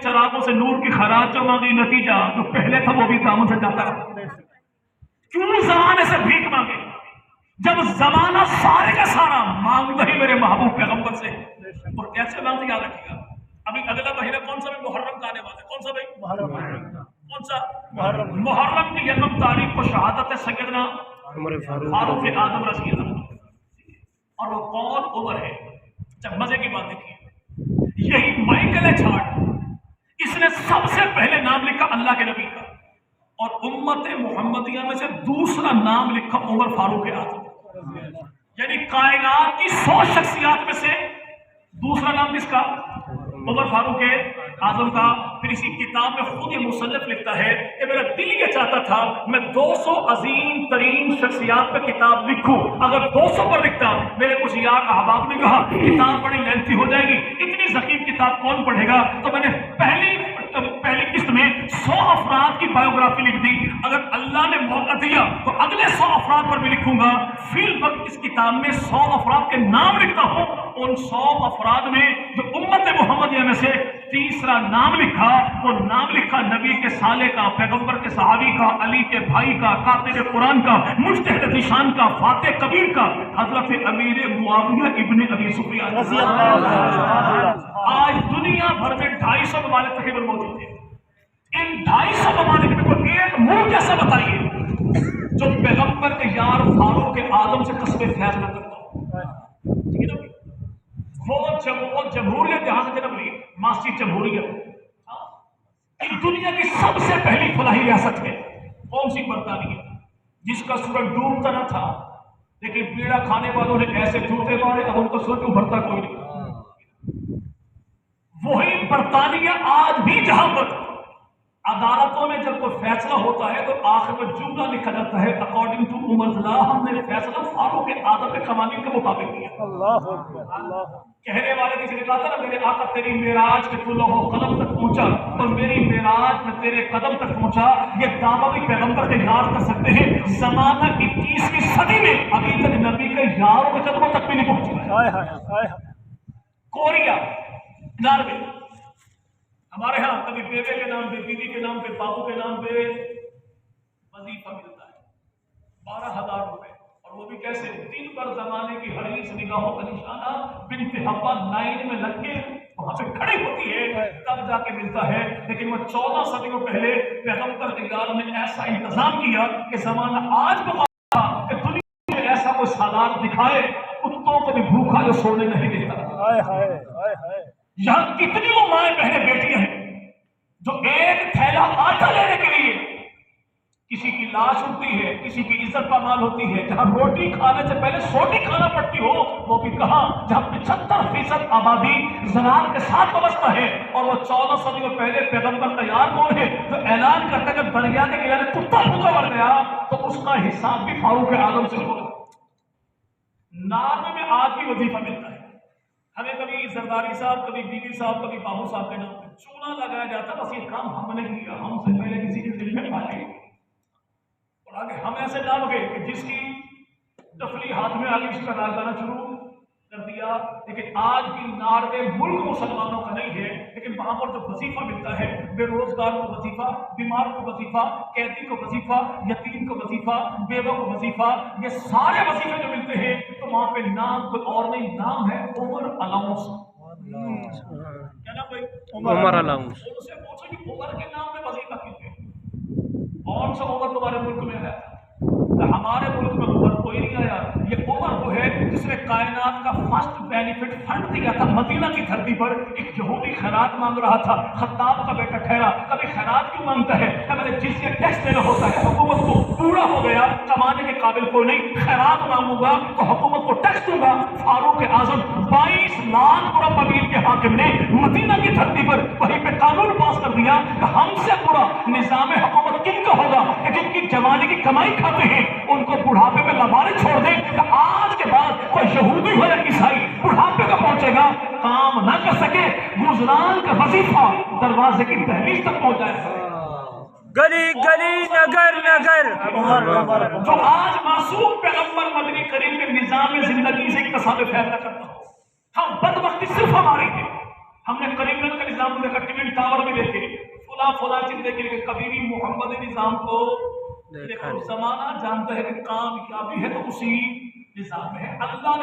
چراغوں سے نور کی خراج جو مانگی، نتیجہ جو پہلے تھا وہ بھی دامن سے جاتا رہا. کیوں زمانے سے بھیک مانگے جب زمانہ سارے کا سارا مانگتا ہی میرے محبوب پیغمبر سے. اور کیسے مانگتے یاد رکھیے گا. ابھی اگلا مہینہ کون سا؟ محرم کا آنے والا ہے. کون سا بھائی؟ کون سا؟ محرم کی یکم تاریخ کو شہادت سیدنا فاروق اعظم رضی اللہ عنہ. اور وہ کون؟ عمر ہے. جب مزے کی بات دیکھیے، یہی مائیکل ایچ ہارٹ، اس نے سب سے پہلے نام لکھا اللہ کے نبی کا، اور امت محمدیہ میں سے دوسرا نام لکھا عمر فاروق اعظم. یعنی کائنات کی 100 شخصیات میں سے دوسرا نام کس کا؟ عمر فاروق اعظم کا. پھر اسی کتاب میں خود یہ مصنف لکھتا ہے کہ میرا دل یہ چاہتا تھا میں 200 عظیم ترین شخصیات پہ کتاب لکھوں. اگر 200 پر لکھتا، میرے کچھ یار احباب نے کہا کتاب بڑی لینتھی ہو جائے گی، اتنی ضخیم کتاب کون پڑھے گا، تو میں نے پہلی قسط میں 100 افراد کی بایوگرافی لکھ دی. اگر اللہ نے موقع دیا تو اگلے 100 افراد پر بھی لکھوں گا. فی الوقت اس کتاب میں 100 افراد کے نام لکھتا ہوں. ان 100 افراد میں جو امت محمدیہ میں سے تیسرا نام لکھا، وہ نام لکھا نبی کے سالے کا، پیغمبر کے صحابی کا، علی کے بھائی کا، کاتب قرآن کا، مجتہد ذیشان کا، فاتح کبیر کا، حضرت امیر معاویہ ابن ابی سفیان رضی اللہ عنہ. آج دنیا بھر میں 250 ممالک تقریباً موجود ہیں. ان 250 ممالک میں کوئی ایک ملک ایسا بتائیے جو پیغمبر کے یار فاروق اعظم سے قصب فیض نہ کرتا ہو. ٹھیک ہے نا؟ وہ جمہوریت جہاں سے جنم لی، معاشی جمہوریت. ان دنیا کی سب سے پہلی فلاحی ریاست ہے. کون سی؟ برطانیہ، جس کا سورج ڈوبتا نہ تھا، لیکن پیڑا کھانے والوں نے ایسے جوتے مارے اب ان کا سورج ابھرتا کوئی نہیں. وہی برطانیہ آج بھی جہاں پر عدالتوں میں جب کوئی فیصلہ ہوتا ہے تو آخر میں جملہ لکھا جاتا ہے اکارڈنگ ٹو عمر لا، ہم نے فیصلہ فاروق اعظم کے قوانین کے مطابق کیا. کہنے والے کسی نے کہا تھا نا، میرے آقا تیری معراج کے تو لوح قلم تک پہنچا اور میری معراج میں تیرے قدم تک پہنچا. یہ دعویٰ بھی پیغمبر کے یار کر سکتے ہیں. زمانہ 21ویں صدی میں ابھی تک نبی کے یاروں کے قدموں تک بھی نہیں پہنچا. کوریا، ناروے، ہمارے ہاں کبھی بیوے کے نام پہ، بیوی کے نام پہ، بابو کے نام پہ وظیفہ ملتا ہے 12,000 روپے. اور وہ بھی کیسے؟ دن بھر زمانے کی حریص نگاہوں کا نشانہ بنت حبا لائن میں لگ کے وہاں پہ کھڑی ہوتی ہے تب جا کے ملتا ہے. لیکن وہ 14 صدیوں پہلے پیغمبر کے یار نے ایسا انتظام کیا کہ زمانہ آج کو کہ دنیا میں ایسا کوئی سالار دکھائے کتوں کو بھی بھوکا جو سونے نہیں دیتا. یہاں کتنی وہ مائیں بہنیں بیٹیاں ہیں جو ایک تھیلا آٹا لینے کے لیے کسی کی لاش اٹھتی ہے، کسی کی عزت پامال ہوتی ہے. جہاں روٹی کھانے سے پہلے سوٹی کھانا پڑتی ہو، وہ بھی کہاں جہاں 75% آبادی زراعت کے ساتھ وابستہ ہے. اور وہ 14 صدیوں پہلے پیغمبر کا یار کون ہے جو اعلان کرتا ہے کہ دریا کے کنارے کتا بھوکا مر گیا تو اس کا حساب بھی فاروق اعظم سے ہوگا. ناروے میں آج بھی وظیفہ ملتا ہے. ہمیں کبھی زرداری صاحب، کبھی بی بی صاحب، کبھی بابو صاحب کے نام پہ چونا لگایا جاتا. بس یہ کام ہم نے کیا، ہم سے پہلے کسی کے دل میں آئے اور آگے ہم ایسے نہ لگے کہ جس کی ڈفلی ہاتھ میں آگے اس کا نام گانا شروع کر دیا. لیکن آج بھی ناروے ملک مسلمانوں کا نہیں ہے، لیکن وہاں پر جو وظیفہ ملتا ہے، بے روزگار کو وظیفہ، بیمار کو وظیفہ، قیدی کو وظیفہ، یتیم کو وظیفہ، بیوہ کو وظیفہ، یہ سارے وظیفے جو ملتے ہیں تو وہاں پہ نام کوئی اور نہیں، نام ہے عمر الاؤنس. کیا نام بھائی؟ عمر الاؤنس. ان سے پوچھو کہ عمر کے نام میں وظیفہ کیوں ہے؟ کون سا عمر تمہارے ملک میں آیا؟ ہمارے ملک میں عمر کوئی نہیں آیا. یہ عمر وہ ہے جس نے کائنات کا فرسٹ بینیفٹ فنڈ دیا تھا. مدینہ کی دھرتی پر ایک یہودی خیرات مانگ رہا تھا، خطاب کا بیٹا ٹھہرا. کبھی خیرات کیوں مانگتا ہے؟ کہ جس کے ٹیکس دینا ہوتا ہے حکومت کو، پورا ہو گیا، کمانے کے قابل کوئی نہیں، خیرات مانگوں گا تو حکومت کو ٹیکس دوں گا. فاروق اعظم 22 لاکھ مربع میل کے حاکم نے مدینہ کی دھرتی پر وہیں پہ قانون پاس کر دیا کہ ہم سے برا نظام حکومت کن کا ہوگا کہ جن کی جوانی کی کمائی کھاتے ہیں ان کو بڑھاپے میں لبارے چھوڑ دیں. کہ آج کے بعد کوئی یہودی ہو یا عیسائی بڑھاپے کا پہنچے گا، کام نہ کر سکے، گزران کا وظیفہ دروازے کی دہلیز تک پہنچائے گا. گلی گلی نگر نگر جو آج معصوم پیغمبر مدنی کریم کے نظام زندگی سے اقتصاد فیصلہ کرتا ہو. ہم بدبختی صرف ہماری ہے. ہم نے کریم نگر کا نظام دیکھا، ٹوین ٹاور میں زندگی کہ کبھی بھی محمد نظام کو دیکھا دیکھو، زمانہ جانتا ہے کہ کام کیا بھی ہے تو اسی نظام میں ہے. اللہ